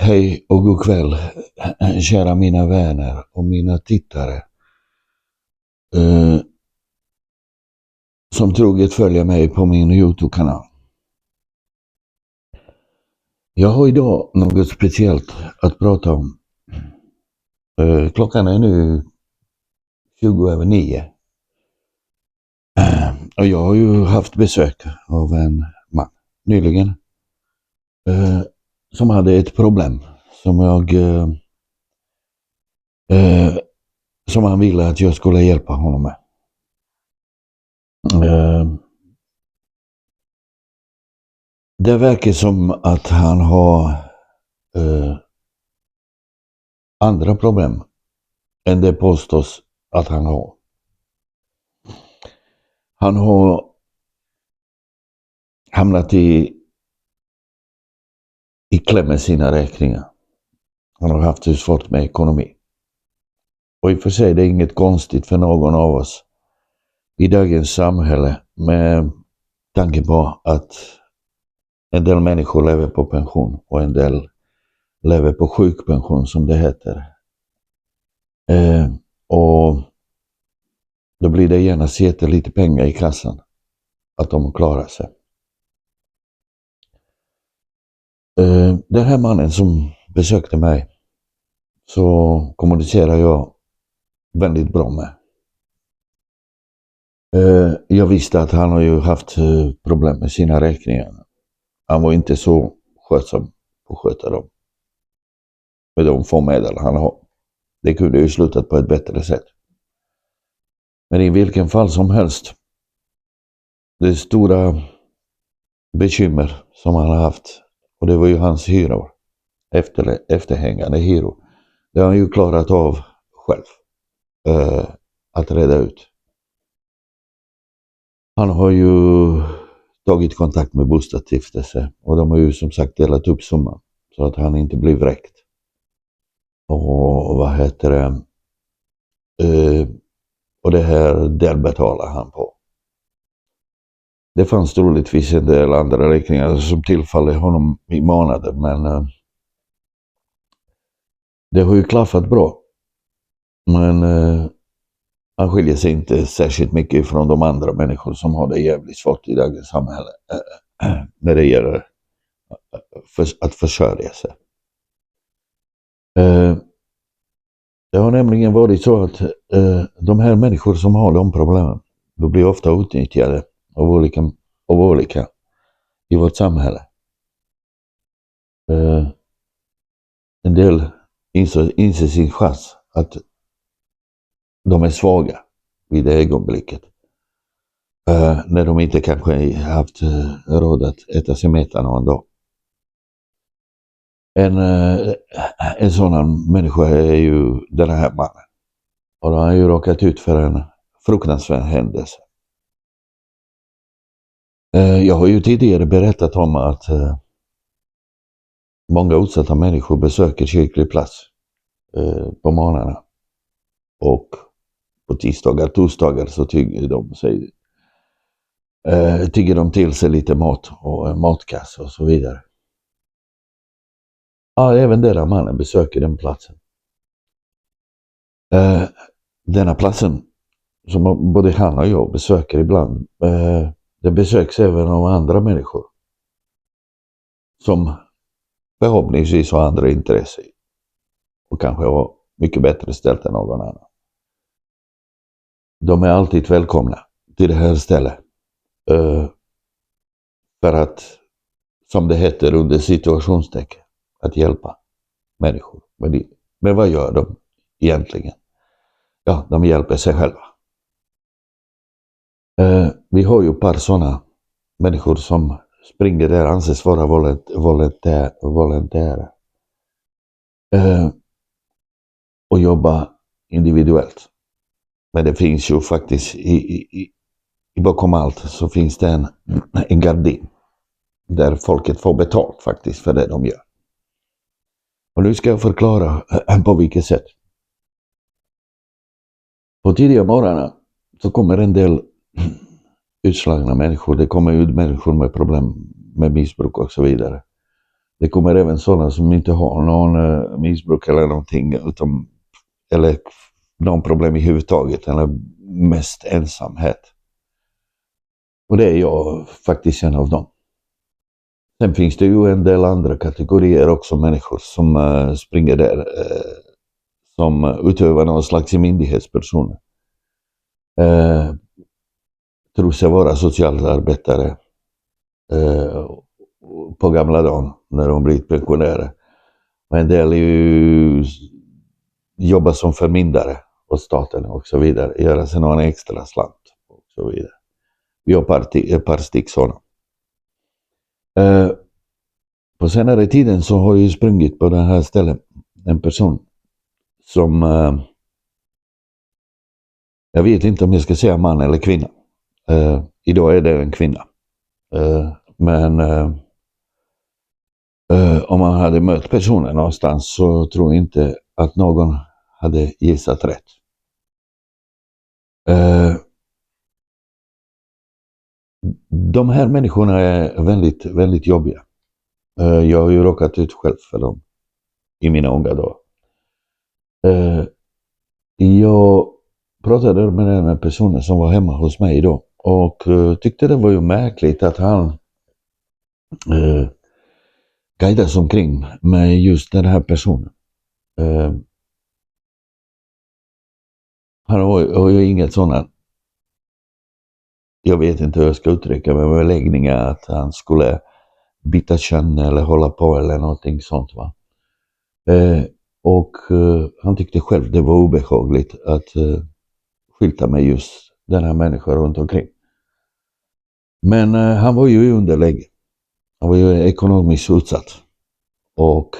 Hej och god kväll, kära mina vänner och mina tittare som troget följer mig på min YouTube-kanal. Jag har idag något speciellt att prata om. Klockan är nu 20:09. Och jag har ju haft besök av en man nyligen som hade ett problem som han ville att jag skulle hjälpa honom med. Det verkar som att han har andra problem än det påstås att han har. Han har hamnat i kläm med sina räkningar. Han har haft det svårt med ekonomi. Och i och för sig är det inget konstigt för någon av oss i dagens samhälle med tanke på att en del människor lever på pension och en del lever på sjukpension som det heter. Och då blir det gärna lite pengar i kassan att de klarar sig. Den här mannen som besökte mig så kommunicerar jag väldigt bra med. Jag visste att han har ju haft problem med sina räkningar. Han var inte så skötsam på att sköta dem. Med de få medel han har. Det kunde ju slutat på ett bättre sätt. Men i vilken fall som helst. Det stora bekymmer som han har haft. Och det var ju hans hyror. Efterhängande hyror. Det har han ju klarat av själv. Att reda ut. Han har ju tagit kontakt med bostadsstiftelse. Och de har ju som sagt delat upp summan. Så att han inte blir vräkt. Och och det här delbetalar han på. Det fanns troligtvis en del andra räkningar som tillfaller honom i månaden. Men det har ju klaffat bra. Men han skiljer sig inte särskilt mycket från de andra människor som har det jävligt svårt i dagens samhälle. När det gäller att försörja sig. Det har nämligen varit så att de här människor som har de problemen, de blir ofta utnyttjade av olika i vårt samhälle. En del inser sin chans att de är svaga vid det ögonblicket. När de inte kanske haft råd att äta sig mätta någon dag. En sådan människa är ju den här mannen. Och då har han ju råkat ut för en fruktansvärd händelse. Jag har ju tidigare berättat om att många utsatta människor besöker kyrklig plats på morgnarna. Och på tisdagar, torsdagar så tigger de till sig lite mat och matkasse och så vidare. Ja, även denna mannen besöker den platsen. Denna platsen som både han och jag besöker ibland, den besöks även av andra människor. Som förhoppningsvis har andra intressen. Och kanske har mycket bättre ställt än någon annan. De är alltid välkomna till det här stället. För att, som det heter under situationstecken, att hjälpa människor. Men vad gör de egentligen? Ja, de hjälper sig själva. Vi har ju ett par sådana människor som springer där anses vara volontärer. Och jobbar individuellt. Men det finns ju faktiskt i bakom allt så finns det en gardin. Där folket får betalt faktiskt för det de gör. Och nu ska jag förklara på vilket sätt. På tidiga morgonen så kommer en del utslagna människor. Det kommer ut människor med problem med missbruk och så vidare. Det kommer även sådana som inte har någon missbruk eller någonting, eller någon problem i huvudtaget, eller mest ensamhet. Och det är jag faktiskt en av dem. Sen finns det ju en del andra kategorier också, människor som springer där, som utövar någon slags myndighetspersoner. Tror sig vara socialarbetare på gamla dagen när de blivit pensionärer. Och en del jobbar som förmyndare åt staten och så vidare. Göra sig någon extra slant och så vidare. Vi har ett par styck sådana. På senare tiden så har jag sprungit på det här stället en person som, jag vet inte om jag ska säga man eller kvinna. Idag är det en kvinna. Men om man hade mött personen någonstans så tror jag inte att någon hade gissat rätt. De här människorna är väldigt, väldigt jobbiga. Jag har ju råkat ut själv för dem i mina unga dagar. Jag pratade med den här personen som var hemma hos mig då och tyckte det var ju märkligt att han guidas omkring med just den här personen. Han har ju inget sådant, jag vet inte hur jag ska uttrycka mig, med läggningar att han skulle byta kön eller hålla på eller någonting sånt, va. Och han tyckte själv det var obehagligt att skylta med just den här människan runt omkring. Men han var ju i underläge. Han var ju ekonomiskt utsatt. Och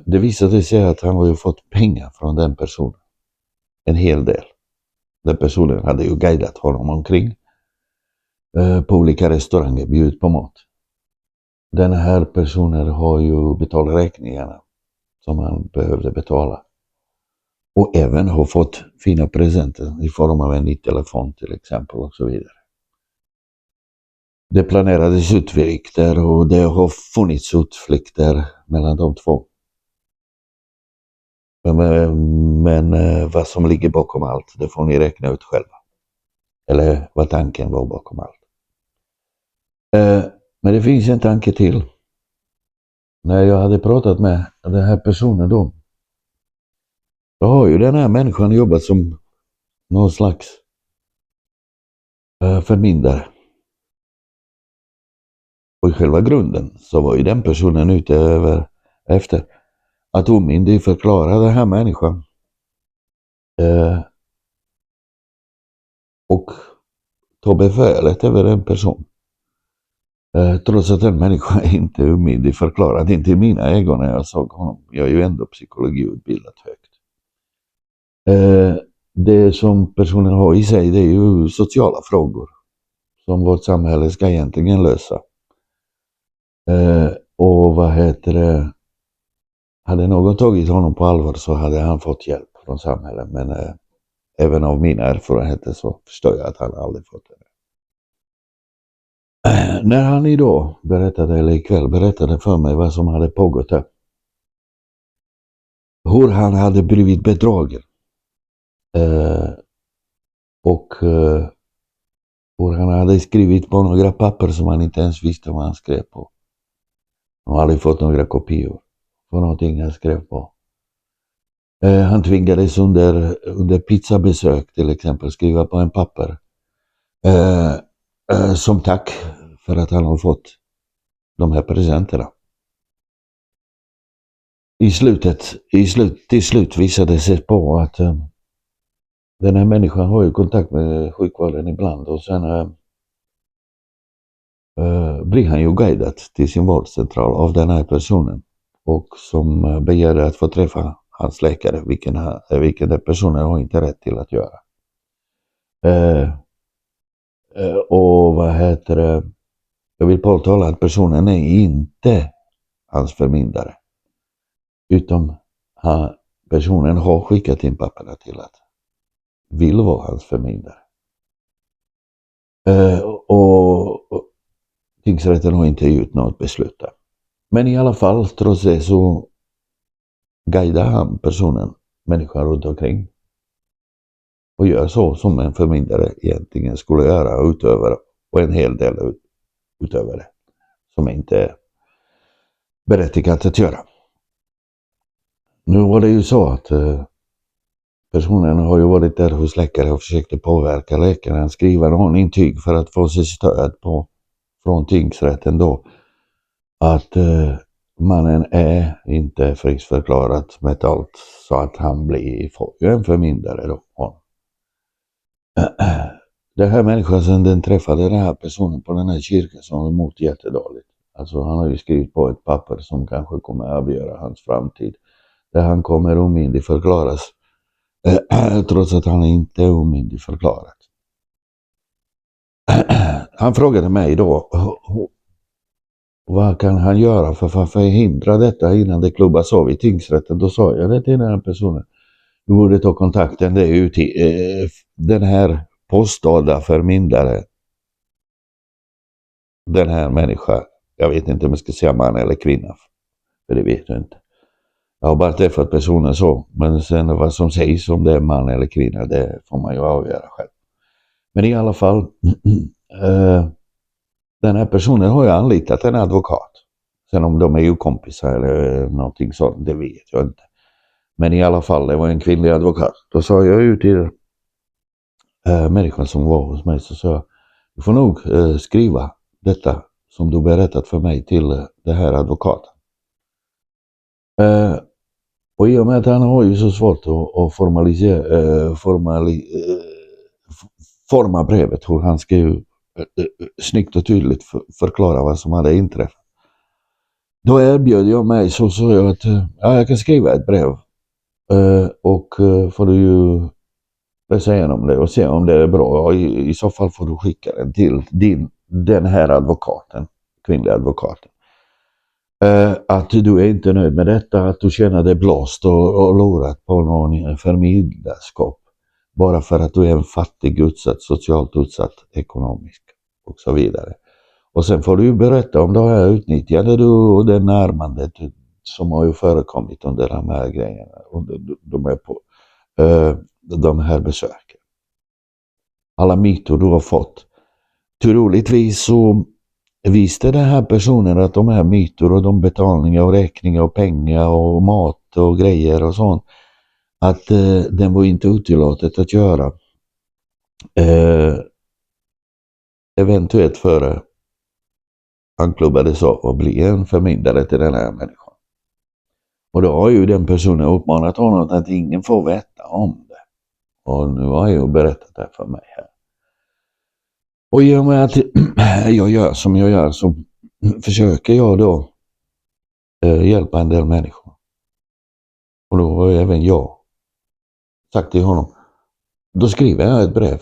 det visade sig att han har ju fått pengar från den personen. En hel del. Den personen hade ju guidat honom omkring på olika restauranger, bjudit på mat. Den här personen har ju betalat räkningarna som han behövde betala. Och även har fått fina presenter i form av en ny telefon till exempel och så vidare. Det planerades utflykter och det har funnits utflykter mellan de två. Men vad som ligger bakom allt, det får ni räkna ut själva. Eller vad tanken var bakom allt. Men det finns en tanke till. När jag hade pratat med den här personen då har ju den här människan jobbat som någon slags förmyndare. Och i själva grunden så var ju den personen ute efter att omyndigförklara den här människan. Och ta befälet över en person. Trots att den människan inte är omyndigförklarad, inte i mina ögon när jag såg honom. Jag är ju ändå psykologiutbildat högt. Det som personen har i sig, det är ju sociala frågor som vårt samhälle ska egentligen lösa. Och hade någon tagit honom på allvar så hade han fått hjälp från samhället. Men även av mina erfarenheter så förstår jag att han aldrig fått det. När han ikväll berättade för mig vad som hade pågått där. Hur han hade blivit bedragen. Och hur han hade skrivit på några papper som han inte ens visste vad han skrev på. Han hade fått några kopior på någonting han skrev på. Han tvingades under pizzabesök till exempel skriva på en papper. Som tack för att han har fått de här presenterna. Till slut visade det sig på att den här människan har ju kontakt med sjukvården ibland och sen blir han ju guidad till sin vårdcentral av den här personen och som begärde att få träffa hans läkare, vilken den personen har inte rätt till att göra. Och jag vill påtala att personen är inte hans förmyndare. Utom personen har skickat in papperna till att vill vara hans förmyndare. Och tingsrätten har inte gjort något beslut där. Men i alla fall, trots det så guidar han människan runt omkring. Och gör så som en förmyndare egentligen skulle göra utöver, och en hel del utöver det. Som inte är berättigat att göra. Nu var det ju så att personen har ju varit där hos läkare och försökte påverka läkaren att skriva någon intyg för att få sig stöd från tingsrätten då. Att mannen är inte friskförklarad med allt, så att han får ju en förmyndare då. Den här människan som den träffade den här personen på den här kyrkan som var emot jättedåligt. Alltså han har ju skrivit på ett papper som kanske kommer att avgöra hans framtid. Där han kommer omyndig förklaras. Trots att han inte är omyndig förklarad. Han frågade mig då. Vad kan han göra för att förhindra detta innan det klubbas av i tingsrätten? Då sa jag det till den här personen. Du borde ta kontakten. Det är ju den här påstådda förmyndare. Den här människan. Jag vet inte om jag ska säga man eller kvinna. För det vet jag inte. Jag har bara träffat personer så. Men sen vad som sägs om det är man eller kvinna, det får man ju avgöra själv. Men i alla fall. Den här personen har ju anlitat en advokat. Sen om de är ju kompisar eller någonting sånt, det vet jag inte. Men i alla fall, det var en kvinnlig advokat. Då sa jag ju till människan som var hos mig, så sa jag, du får nog skriva detta som du berättat för mig till det här advokaten. Och i och med att han har ju så svårt att forma brevet, hur han ska ju snyggt och tydligt förklara vad som hade inträffat. Då erbjöd jag mig, så sa jag att jag kan skriva ett brev. Och får du ju läsa igenom det och se om det är bra. I så fall får du skicka den till den här advokaten, kvinnliga advokaten. Att du är inte nöjd med detta, att du känner dig blåst och lorat på någon förmidlarskap. Bara för att du är en fattig, utsatt, socialt utsatt, ekonomisk och så vidare. Och sen får du ju berätta om det här utnyttjande du och det närmandet som har ju förekommit under de här grejerna. De här besöken. Alla myter du har fått. Troligtvis så visste den här personen att de här myter och de betalningar och räkningar och pengar och mat och grejer och sånt, att den var inte otillåtet att göra. Eventuellt före han klubbades av och bli en förmyndare till den här människan. Och då har ju den personen uppmanat honom att ingen får veta om det. Och nu har jag ju berättat det för mig här. Och i och med att jag gör som jag gör, så försöker jag då hjälpa en del människor. Och då har även jag sagt till honom, då skriver jag ett brev.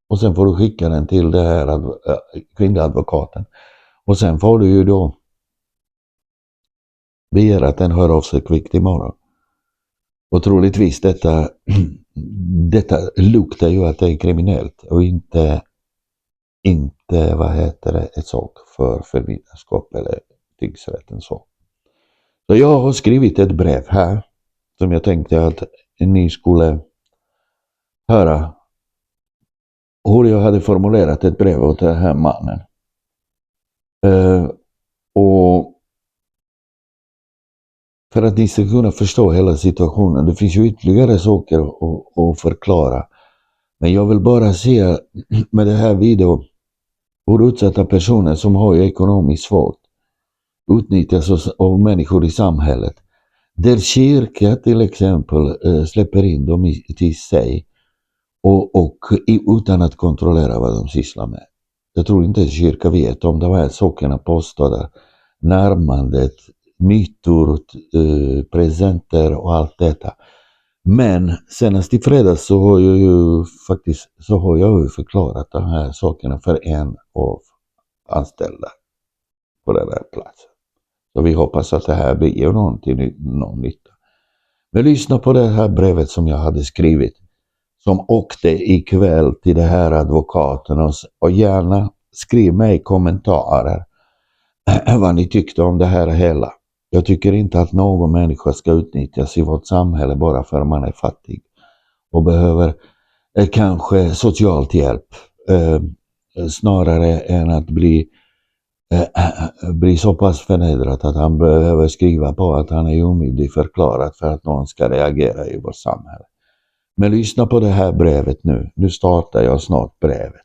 Och sen får du skicka den till det här kvinnliga advokaten. Och sen får du ju då begära att den hör av sig kvickt imorgon. Och troligtvis detta luktar ju att det är kriminellt och inte ett sak för förmyndarskap eller tingsrätten så. Så jag har skrivit ett brev här som jag tänkte att ni skulle höra hur jag hade formulerat ett brev åt den här mannen. Och för att ni ska kunna förstå hela situationen, det finns ju ytterligare saker att förklara. Men jag vill bara se med det här videon hur utsatta personer som har ju ekonomiskt svårt utnyttjas av människor i samhället. Där kyrka till exempel släpper in dem till sig och utan att kontrollera vad de sysslar med. Jag tror inte att kyrka vet om de här sakerna påstådda. Närmandet, mytor, presenter och allt detta. Men senast i fredags så har jag ju förklarat de här sakerna för en av anställda på den här platsen. Så vi hoppas att det här blir någon nytta. Men lyssna på det här brevet som jag hade skrivit. Som åkte ikväll till det här advokaten och gärna skriv mig kommentarer vad ni tyckte om det här hela. Jag tycker inte att någon människa ska utnyttjas i vårt samhälle bara för att man är fattig och behöver kanske socialt hjälp. Snarare än att bli så pass förnedrad att han behöver skriva på att han är omyndig förklarat för att någon ska reagera i vårt samhälle. Men lyssna på det här brevet nu. Nu startar jag snart brevet.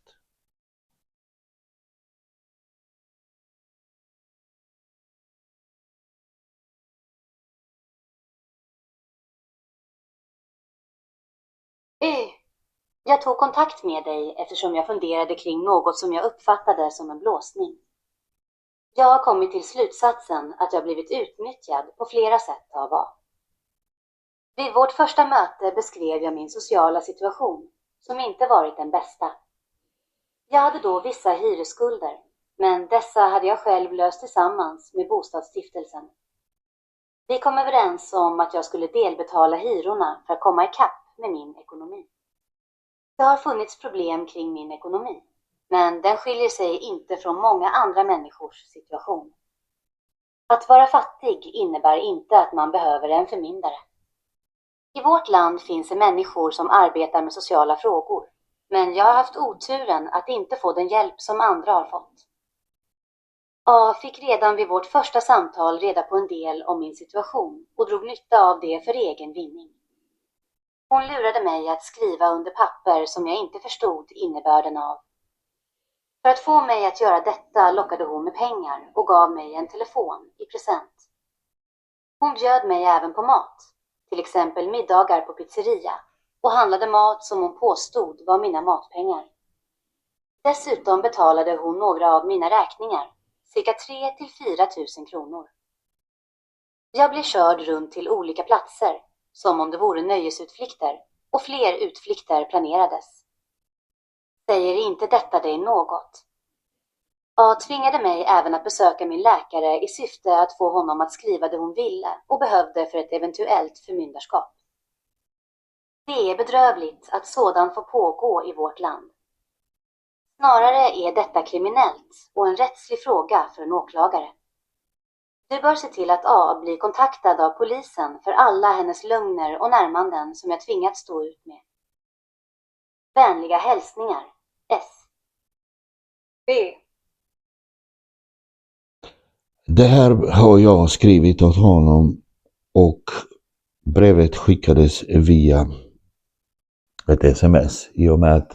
Jag tog kontakt med dig eftersom jag funderade kring något som jag uppfattade som en blåsning. Jag har kommit till slutsatsen att jag blivit utnyttjad på flera sätt av A. Vid vårt första möte beskrev jag min sociala situation, som inte varit den bästa. Jag hade då vissa hyresskulder, men dessa hade jag själv löst tillsammans med bostadsstiftelsen. Vi kom överens om att jag skulle delbetala hyrorna för att komma ikapp med min ekonomi. Det har funnits problem kring min ekonomi, men den skiljer sig inte från många andra människors situation. Att vara fattig innebär inte att man behöver en förmyndare. I vårt land finns det människor som arbetar med sociala frågor, men jag har haft oturen att inte få den hjälp som andra har fått. A fick redan vid vårt första samtal reda på en del om min situation och drog nytta av det för egen vinning. Hon lurade mig att skriva under papper som jag inte förstod innebörden av. För att få mig att göra detta lockade hon med pengar och gav mig en telefon i present. Hon bjöd mig även på mat, till exempel middagar på pizzeria, och handlade mat som hon påstod var mina matpengar. Dessutom betalade hon några av mina räkningar, cirka 3 till 4 000 kronor. Jag blev körd runt till olika platser, som om det vore nöjesutflykter, och fler utflykter planerades. Säger inte detta dig något? A tvingade mig även att besöka min läkare i syfte att få honom att skriva det hon ville och behövde för ett eventuellt förmyndarskap. Det är bedrövligt att sådant får pågå i vårt land. Snarare är detta kriminellt och en rättslig fråga för en åklagare. Du bör se till att A blir kontaktad av polisen för alla hennes lögner och närmanden som jag tvingats stå ut med. Vänliga hälsningar, S. B. Det här har jag skrivit åt honom och brevet skickades via ett sms i och med att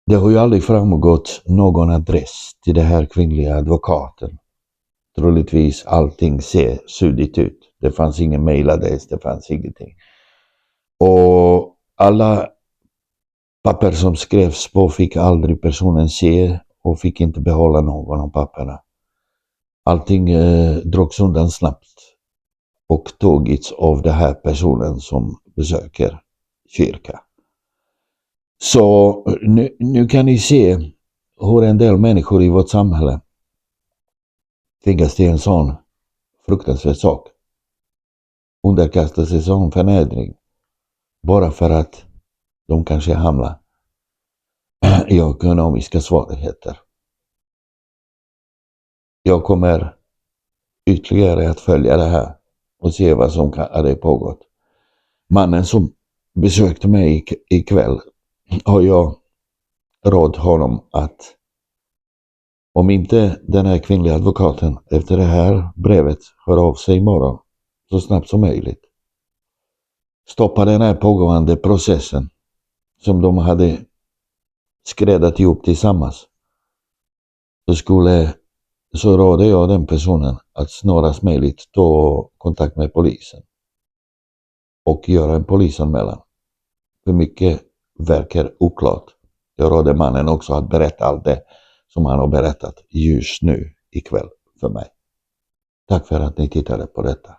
det har ju aldrig framgått någon adress till den här kvinnliga advokaten. Troligtvis allting ser suddigt ut. Det fanns ingen mailadress, det fanns ingenting. Och alla papper som skrevs på fick aldrig personen se och fick inte behålla någon av papperna. Allting drogs undan snabbt och tagits av den här personen som besöker kyrka. Så nu kan ni se hur en del människor i vårt samhälle tvingas till en sån fruktansvärd sak. Underkastar sig sån förnedring bara för att de kanske hamnar i ekonomiska svårigheter. Jag kommer ytterligare att följa det här och se vad som hade pågått. Mannen som besökte mig ikväll har jag råd honom att om inte den här kvinnliga advokaten efter det här brevet hör av sig imorgon så snabbt som möjligt. Stoppa den här pågående processen som de hade skräddat ihop tillsammans. Så råder jag den personen att snarast möjligt ta kontakt med polisen och göra en polisanmälan. För mycket verkar oklart. Jag råder mannen också att berätta allt det som han har berättat just nu ikväll för mig. Tack för att ni tittade på detta.